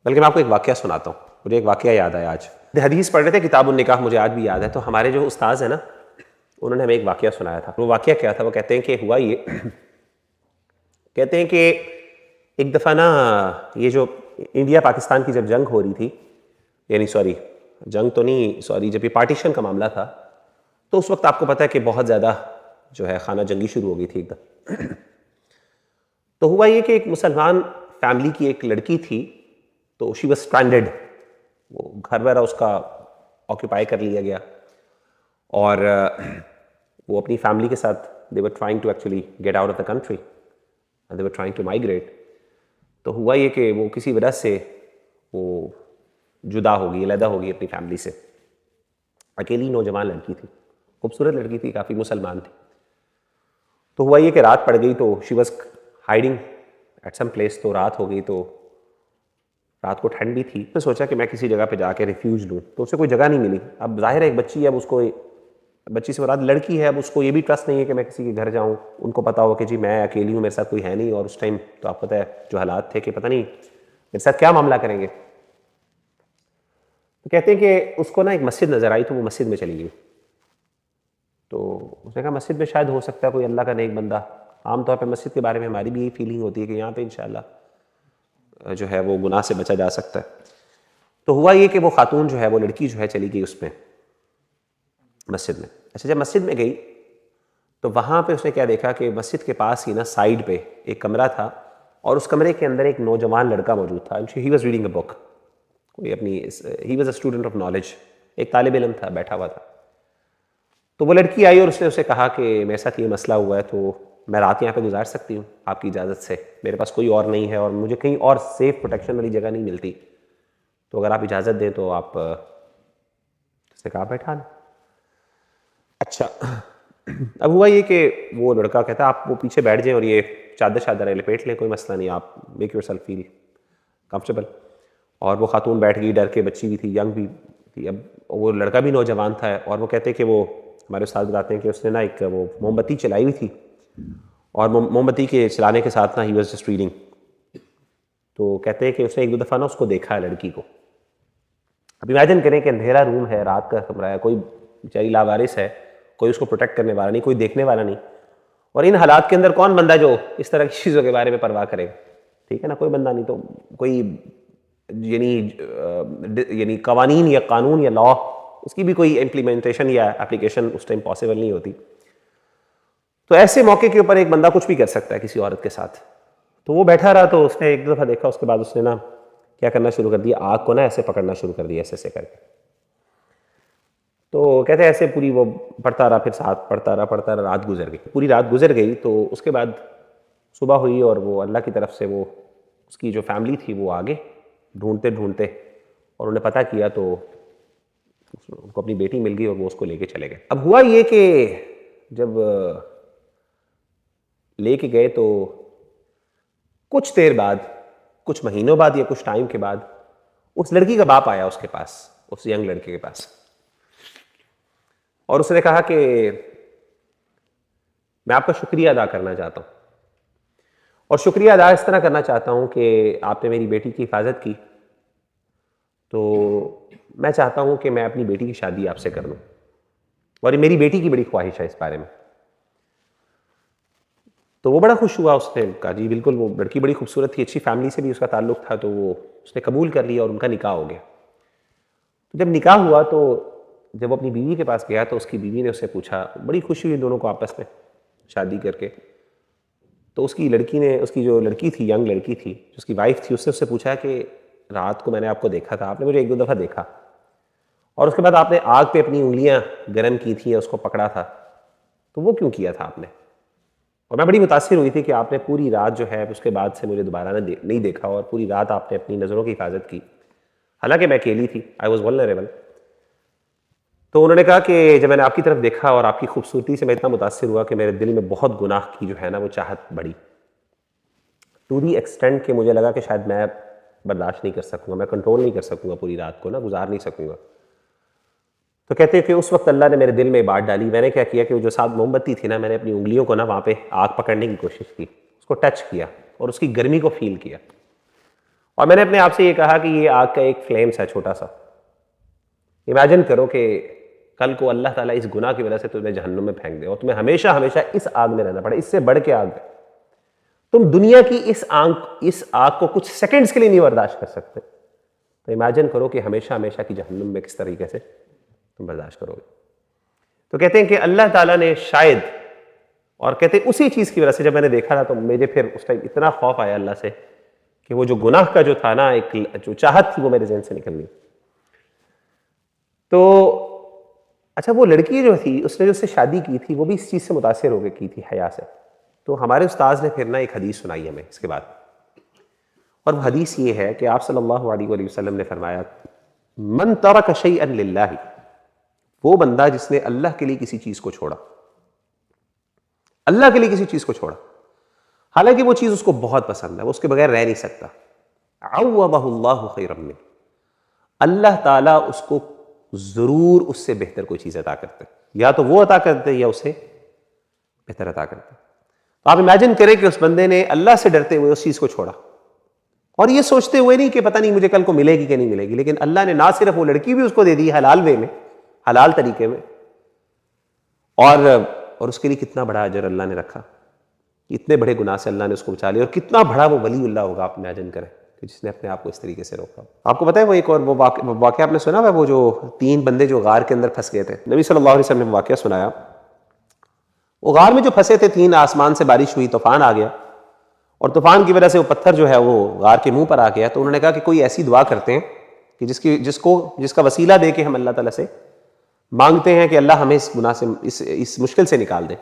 बल्कि मैं आपको एक वाक़या सुनाता हूँ। मुझे एक वाक़या याद आया आज। हदीस पढ़ रहे थे, किताबुन निकाह मुझे आज भी याद है। तो हमारे जो उस्ताद हैं ना, उन्होंने हमें एक वाक़या सुनाया था। वो वाक़या क्या था? वो कहते हैं कि हुआ ये कहते हैं कि एक दफ़ा ना, ये जो इंडिया पाकिस्तान की जब जंग हो रही थी, यानी सॉरी जंग तो नहीं, सॉरी जब ये पार्टीशन का मामला था, तो उस वक्त आपको पता है कि बहुत ज़्यादा जो है खाना जंगी शुरू हो गई थी एकदम। तो हुआ ये कि एक मुसलमान फैमिली की एक लड़की थी, तो शी वॉज स्ट्रैंडेड। वो घर वगैरह उसका ऑक्यूपाई कर लिया गया और वो अपनी फैमिली के साथ they were trying to actually get out of the country and they were trying to migrate. तो हुआ ये कि वो किसी वजह से वो जुदा हो गई, अलहदा हो गई अपनी फैमिली से। अकेली नौजवान लड़की थी, खूबसूरत लड़की थी, काफ़ी मुसलमान थी। तो हुआ ये कि रात पड़ गई, तो she was hiding at some place. तो रात हो गई, तो रात को ठंड भी थी। तो सोचा कि मैं किसी जगह पे जाके रिफ्यूज लूँ, तो उसे कोई जगह नहीं मिली। अब जाहिर है एक बच्ची है, अब उसको, बच्ची से मुराद लड़की है, अब उसको ये भी ट्रस्ट नहीं है कि मैं किसी के घर जाऊँ। उनको पता हो कि जी मैं अकेली हूँ, मेरे साथ कोई है नहीं, और उस टाइम तो आपको पता है जो हालात थे कि पता नहीं मेरे साथ क्या मामला करेंगे। तो कहते हैं कि उसको ना एक मस्जिद नज़र आई, तो वो मस्जिद में चली गई। तो उसने कहा मस्जिद में शायद हो सकता है कोई अल्लाह का नेक बंदा। आमतौर पर मस्जिद के बारे में हमारी भी यही फीलिंग होती है कि यहाँ पे इंशाल्लाह जो है वो गुनाह से बचा जा सकता है। तो हुआ ये कि वो खातून जो है, वो लड़की जो है, चली गई उसमें मस्जिद में। अच्छा, जब मस्जिद में गई तो वहाँ पे उसने क्या देखा कि मस्जिद के पास ही ना साइड पे एक कमरा था, और उस कमरे के अंदर एक नौजवान लड़का मौजूद था। He was reading a book, कोई अपनी, he was a student of knowledge, एक तालिब इल्म था, बैठा हुआ था। तो वो लड़की आई और उसने उसे कहा कि मेरे साथ ये मसला हुआ है, तो मैं रात यहाँ पे गुजार सकती हूँ आपकी इजाज़त से? मेरे पास कोई और नहीं है और मुझे कहीं और सेफ प्रोटेक्शन वाली जगह नहीं मिलती, तो अगर आप इजाज़त दें तो आप। उसने कहा बैठा ना। अच्छा, अब हुआ ये कि वो लड़का कहता आप वो पीछे बैठ जाएं और ये चादर शादर लपेट लें, कोई मसला नहीं, आप make your self feel comfortable. और वो खातून बैठ गई, डर के, बच्ची भी थी, यंग भी थी। अब वो लड़का भी नौजवान था, और वो कहते हैं कि वो हमारे उस्ताद बताते हैं कि उसने ना एक वो मोमबत्ती चलाई हुई थी, और मोमबत्ती के चलाने के साथ ना ही वॉज जस्ट रीडिंग। तो कहते हैं कि उसने एक दो दफ़ा ना उसको देखा है, लड़की को। अब इमेजिन करें कि अंधेरा रूम है, रात का कमरा है, कोई बेचारी लावारिस है, कोई उसको प्रोटेक्ट करने वाला नहीं, कोई देखने वाला नहीं। और इन हालात के अंदर कौन बंदा जो इस तरह की चीज़ों के बारे में परवाह करेगा? ठीक है ना, कोई बंदा नहीं। तो कोई यानी कवानीन या कानून या लॉ, उसकी भी कोई इम्प्लीमेंटेशन या एप्लीकेशन उस टाइम पॉसिबल नहीं होती। तो ऐसे मौके के ऊपर एक बंदा कुछ भी कर सकता है किसी औरत के साथ। तो वो बैठा रहा, तो उसने एक दफ़ा देखा, उसके बाद उसने ना क्या करना शुरू कर दिया, आग को ना ऐसे पकड़ना शुरू कर दिया, ऐसे ऐसे करके। तो कहते हैं ऐसे पूरी वो पढ़ता रहा, फिर साथ पढ़ता रहा, रात गुजर गई, पूरी रात गुजर गई। तो उसके बाद सुबह हुई, और वो अल्लाह की तरफ से वो उसकी जो फैमिली थी वो आगे ढूंढते ढूंढते, और उन्हें पता किया, तो उनको अपनी बेटी मिल गई और वो उसको लेके चले गए। अब हुआ ये कि जब लेके गए, तो कुछ देर बाद, कुछ महीनों बाद या कुछ टाइम के बाद, उस लड़की का बाप आया उसके पास, उस यंग लड़के के पास, और उसने कहा कि मैं आपका शुक्रिया अदा करना चाहता हूँ, और शुक्रिया अदा इस तरह करना चाहता हूँ कि आपने मेरी बेटी की हिफाजत की, तो मैं चाहता हूँ कि मैं अपनी बेटी की शादी आपसे कर लूँ, और ये मेरी बेटी की बड़ी ख्वाहिश है इस बारे में। तो वो बड़ा खुश हुआ, उसने कहा जी बिल्कुल, वो लड़की बड़ी खूबसूरत थी, अच्छी फैमिली से भी उसका ताल्लुक था, तो वो उसने कबूल कर लिया और उनका निकाह हो गया। तो जब निकाह हुआ, तो जब वो अपनी बीवी के पास गया, तो उसकी बीवी ने उससे पूछा, बड़ी खुशी हुई दोनों को आपस में शादी करके। तो उसकी लड़की ने, उसकी जो लड़की थी, यंग लड़की थी, जो उसकी वाइफ थी, उससे पूछा कि रात को मैंने आपको देखा था, आपने मुझे एक दो दफ़ा देखा, और उसके बाद आपने आग पे अपनी उंगलियां गर्म की थी या उसको पकड़ा था, तो वो क्यों किया था आपने? और मैं बड़ी मुतासिर हुई थी कि आपने पूरी रात जो है उसके बाद से मुझे दोबारा नहीं देखा, और पूरी रात आपने अपनी नज़रों की हिफाजत की, हालांकि मैं अकेली थी, आई वॉज वल्नरेबल। तो उन्होंने कहा कि जब मैंने आपकी तरफ देखा और आपकी खूबसूरती से मैं इतना मुतासिर हुआ कि मेरे दिल में बहुत गुनाह की जो है ना वो चाहत बढ़ी, टू दी एक्सटेंट कि मुझे लगा कि शायद मैं बर्दाश्त नहीं कर सकूंगा, मैं कंट्रोल नहीं कर सकूंगा, पूरी रात को ना गुजार नहीं सकूंगा। तो कहते हैं कि उस वक्त अल्लाह ने मेरे दिल में बात डाली। मैंने क्या किया कि वो जो साथ मोमबत्ती थी ना, मैंने अपनी उंगलियों को ना वहाँ पे आग पकड़ने की कोशिश की, उसको टच किया और उसकी गर्मी को फील किया, और मैंने अपने आप से ये कहा कि ये आग का एक फ्लेम्स है छोटा सा। इमेजिन करो कि कल को अल्लाह ताला इस गुनाह की वजह से तुम्हें जहन्नुम में फेंक दे और तुम्हें हमेशा हमेशा इस आग में रहना पड़े, इससे बढ़ के आग है। तुम दुनिया की इस आग को कुछ सेकंड्स के लिए नहीं बर्दाश्त कर सकते, तो इमेजिन करो कि हमेशा हमेशा की जहन्नुम में किस तरीके से तुम बर्दाश्त करोगे। तो कहते हैं कि अल्लाह ताला ने शायद, और कहते हैं उसी चीज़ की वजह से जब मैंने देखा था तो मुझे फिर उस टाइम इतना खौफ आया अल्लाह से कि वो जो गुनाह का जो था ना, एक जो चाहत थी वो मेरे ज़हन से निकल गई। तो अच्छा, वो लड़की जो थी उसने जो उससे शादी की थी वो भी इस चीज़ से मुतासिर होकर की थी, हया से। तो हमारे उस्ताद ने फिर ना एक हदीस सुनाई हमें इसके बाद, और वो हदीस ये है कि आप सल्लल्लाहु अलैहि वसल्लम ने फरमाया, मन तरक शैअन लिल्लाहि, वो बंदा जिसने अल्लाह के लिए किसी चीज़ को छोड़ा, अल्लाह के लिए किसी चीज़ को छोड़ा, हालांकि वो चीज़ उसको बहुत पसंद है, वो उसके बगैर रह नहीं सकता, अव्वदहुल्लाहु खैरम मिन, अल्लाह ताला उसको ज़रूर उससे बेहतर कोई चीज़ अता करते, या तो वो अता करते या उसे बेहतर अता करते। तो आप इमेजिन करें कि उस बंदे ने अल्लाह से डरते हुए उस चीज़ को छोड़ा, और ये सोचते हुए नहीं कि पता नहीं मुझे कल को मिलेगी कि नहीं मिलेगी, लेकिन अल्लाह ने ना सिर्फ वो लड़की भी उसको दे दी हलाल वे में, हलाल तरीके में, और उसके लिए कितना बड़ा अजर अल्लाह ने रखा, इतने बड़े गुनाह से अल्लाह ने उसको बचा लिया, और कितना बड़ा वो वलीउल्लाह होगा, आप इमेजिन करें कि जिसने अपने आप को इस तरीके से रोका। आपको पता है वो एक और वो वाक़या आपने सुना है, वो जो 3 बंदे जो गार के अंदर फंस गए थे, नबी सल्लल्लाहु अलैहि वसल्लम ने वाक़या सुनाया। वो गार में जो फंसे थे 3, आसमान से बारिश हुई, तूफान आ गया, और तूफान की वजह से वो पत्थर जो है वो गार के मुंह पर आ गया। तो उन्होंने कहा कि कोई ऐसी दुआ करते हैं कि जिसका वसीला दे के हम अल्लाह ताला से मांगते हैं कि अल्लाह हमें इस गुनाह से, इस मुश्किल से निकाल दे।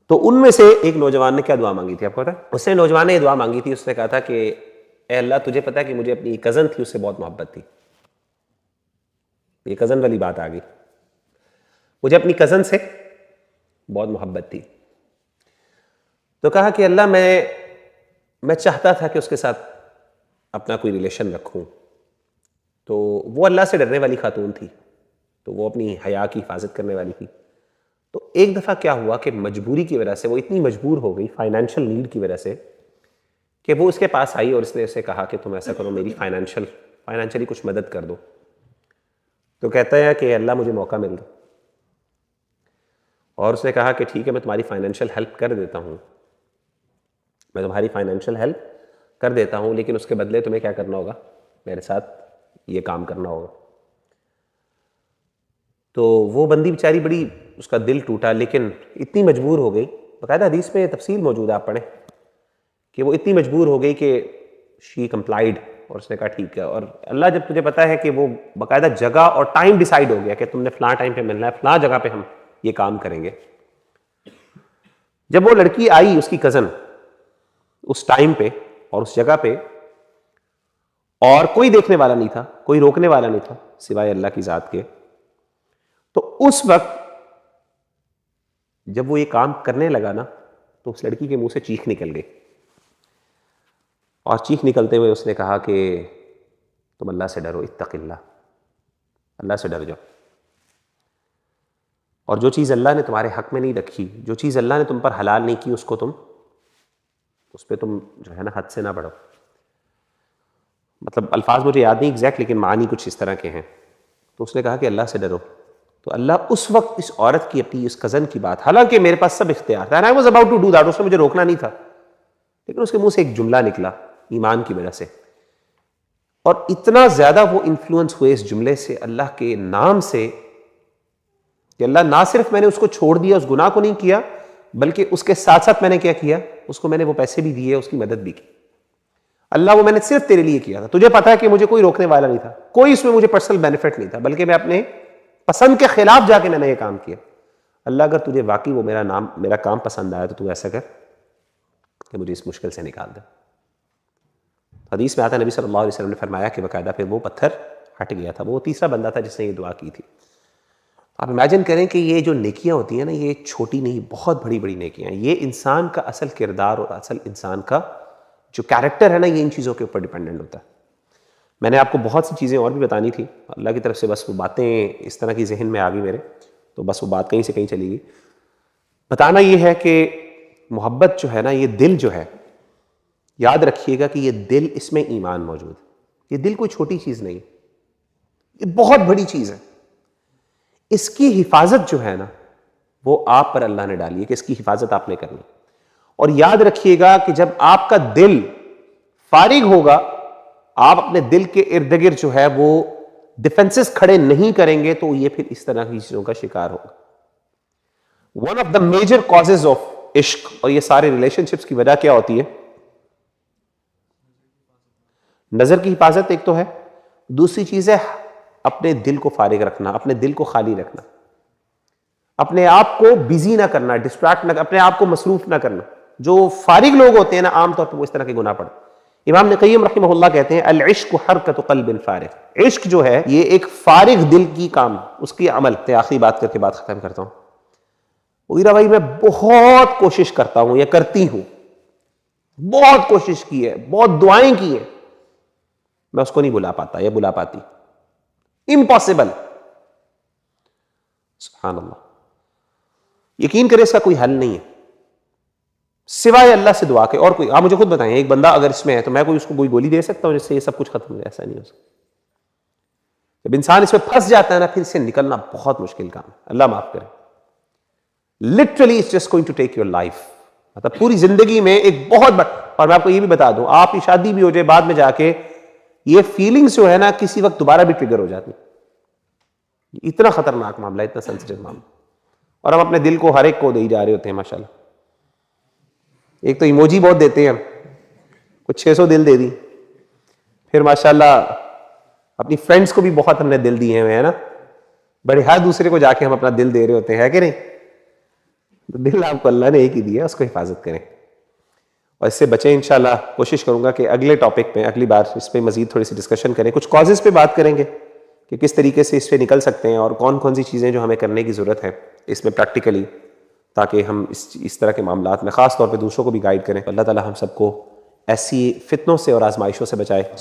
तो उनमें से एक नौजवान ने क्या दुआ मांगी थी आपको पता है? उसने नौजवान ने दुआ मांगी थी, उसने कहा था कि ए अल्लाह, तुझे पता है कि मुझे अपनी कज़न थी उससे बहुत मोहब्बत थी। ये कज़न वाली बात आ गई, मुझे अपनी कज़न से बहुत मोहब्बत थी। तो कहा कि अल्लाह, मैं चाहता था कि उसके साथ अपना कोई रिलेशन रखूं। तो वो अल्लाह से डरने वाली खातून थी, तो वो अपनी हया की हिफाजत करने वाली थी। तो एक दफ़ा क्या हुआ कि मजबूरी की वजह से वो इतनी मजबूर हो गई, फाइनेंशियल नीड की वजह से, कि वो उसके पास आई और इसने उसे कहा कि तुम ऐसा करो, मेरी फाइनेंशियली कुछ मदद कर दो। तो कहता है कि अल्लाह मुझे मौका मिल दो, और उसने कहा कि ठीक है, मैं तुम्हारी फाइनेंशियल हेल्प कर देता हूँ, मैं तुम्हारी फाइनेंशियल हेल्प कर देता हूँ, लेकिन उसके बदले तुम्हें क्या करना होगा, मेरे साथ ये काम करना होगा। तो वो बंदी बेचारी बड़ी, उसका दिल टूटा, लेकिन इतनी मजबूर हो गई, बाकायदा हदीस में तफसील मौजूद है, आप पढ़ें, कि वो इतनी मजबूर हो गई कि शी कंप्लाइड, और उसने कहा ठीक है। और अल्लाह, जब तुझे पता है कि वो बाकायदा जगह और टाइम डिसाइड हो गया कि तुमने फलां टाइम पे मिलना है, फलां जगह पे हम ये काम करेंगे। जब वो लड़की आई, उसकी कज़न, उस टाइम पे और उस जगह पे, और कोई देखने वाला नहीं था, कोई रोकने वाला नहीं था सिवाय अल्लाह की ज़ात के, तो उस वक्त जब वो ये काम करने लगा ना, तो उस लड़की के मुंह से चीख निकल गई, और चीख निकलते हुए उसने कहा कि तुम अल्लाह से डरो, इत्तक़िल्लाह, अल्लाह से डर जाओ, और जो चीज़ अल्लाह ने तुम्हारे हक में नहीं रखी, जो चीज़ अल्लाह ने तुम पर हलाल नहीं की, उसको उस पर तुम जो है ना हद से ना बढ़ो। मतलब अल्फाज मुझे याद नहीं एग्जैक्ट, लेकिन मानी कुछ इस तरह के हैं। तो उसने कहा कि अल्लाह से डरो। तो अल्लाह उस वक्त इस औरत की, अपनी इस कज़न की बात, हालांकि मेरे पास सब इख्तियार था, I was about to do that, उसने मुझे रोकना नहीं था, लेकिन उसके मुंह से एक जुमला निकला ईमान की वजह से, और इतना ज़्यादा वो इन्फ्लुएंस हुए इस जुमले से, अल्लाह के नाम से, कि अल्लाह, ना सिर्फ मैंने उसको छोड़ दिया, उस गुनाह को नहीं किया, बल्कि उसके साथ साथ मैंने क्या किया, उसको मैंने वो पैसे भी दिए, उसकी मदद भी की। अल्लाह, वो मैंने सिर्फ तेरे लिए किया था, तुझे पता है कि मुझे कोई रोकने वाला नहीं था, कोई इसमें मुझे पर्सनल बेनिफिट नहीं था, बल्कि मैं अपने पसंद के खिलाफ जाके मैंने ये काम किया। अल्लाह, अगर तुझे वाकई वो मेरा काम पसंद आया, तो तू ऐसा कर कि मुझे इस मुश्किल से निकाल दे। हदीस में आता है, नबी सल्लल्लाहु अलैहि वसल्लम ने फरमाया कि बाकायदा फिर वो पत्थर हट गया था। वो तीसरा बंदा था जिसने ये दुआ की थी। आप इमेजिन करें कि ये जो नेकियां होती हैं ना, ये छोटी नहीं, बहुत बड़ी बड़ी नेकियां हैं। ये इंसान का असल किरदार और असल इंसान का जो कैरेक्टर है ना, ये इन चीज़ों के ऊपर डिपेंडेंट होता है। मैंने आपको बहुत सी चीज़ें और भी बतानी थी, अल्लाह की तरफ से बस वो बातें इस तरह की जहन में आ गई मेरे, तो बस वो बात कहीं से कहीं चली गई। बताना ये है कि मोहब्बत जो है ना, ये दिल जो है, याद रखिएगा कि ये दिल, इसमें ईमान मौजूद है। ये दिल कोई छोटी चीज नहीं, ये बहुत बड़ी चीज है। इसकी हिफाजत जो है ना, वो आप पर अल्लाह ने डाली है कि इसकी हिफाजत आपने करनी। और याद रखिएगा कि जब आपका दिल फारिग होगा, आप अपने दिल के इर्द गिर्द जो है वो डिफेंसेस खड़े नहीं करेंगे, तो ये फिर इस तरह की चीजों का शिकार होगा। One of the major causes of इश्क, और ये सारे रिलेशनशिप्स की वजह क्या होती है? नजर की हिफाजत एक तो है, दूसरी चीज है अपने दिल को फारिग रखना, अपने दिल को खाली रखना, अपने आप को बिजी ना करना, डिस्ट्रैक्ट ना, अपने आप को मसरूफ ना करना। जो फारिग लोग होते हैं ना, आमतौर पर वो इस तरह के गुनाह पड़ते। इमाम ने क़य्यिम रहमहुल्लाह कहते हैं, अल इश्क हरकत क़ल्बिन फारिग। इश्क जो है ये एक फारिग दिल की काम, उसकी अमल। आखिरी बात करके बात खत्म करता हूं। मुगीरा भाई, मैं बहुत कोशिश करता हूं या करती हूं, बहुत कोशिश की है, बहुत दुआएं की है, मैं उसको नहीं बुला पाता या बुला पाती। इम्पॉसिबल। सुभान अल्लाह। यकीन करें इसका कोई हल नहीं है सिवाय अल्लाह से दुआ के, और कोई। आप मुझे खुद बताएं, एक बंदा अगर इसमें है तो मैं उसको कोई गोली दे सकता हूं जिससे ये सब कुछ खत्म हो जाए? ऐसा नहीं हो सकता। जब इंसान इसमें फंस जाता है ना, फिर इससे निकलना बहुत मुश्किल काम है। अल्लाह माफ करे। Literally it's just going to take your life. मतलब पूरी जिंदगी में एक बहुत बड़ा। और मैं आपको ये भी बता दूं, आपकी शादी भी हो जाए, बाद में जाके ये फीलिंग्स जो है ना, किसी वक्त दोबारा भी ट्रिगर हो जाती। इतना खतरनाक मामला, इतना सेंसिटिव मामला, और हम अपने दिल को हर एक को दे ही जा रहे होते हैं माशाल्लाह। एक तो इमोजी बहुत देते हैं हम, कुछ 600 दिल दे दी, फिर माशाल्लाह अपनी फ्रेंड्स को भी बहुत हमने दिल दिए हुए हैं ना, बड़े हर दूसरे को जाके हम अपना दिल दे रहे होते हैं, है कि नहीं? तो दिल आपको अल्लाह ने एक ही दिया, उसको हिफाजत करें और इससे बचें। इंशाल्लाह कोशिश करूंगा कि अगले टॉपिक पे अगली बार इस पर मजीद थोड़ी सी डिस्कशन करें, कुछ कॉजेज पे बात करेंगे कि किस तरीके से इससे निकल सकते हैं और कौन कौन सी चीज़ें जो हमें करने की ज़रूरत है इसमें प्रैक्टिकली, ताकि हम इस तरह के मामलात में ख़ास तौर पे दूसरों को भी गाइड करें। अल्लाह ताला हम सबको ऐसी फितनों से और आजमाइशों से बचाए।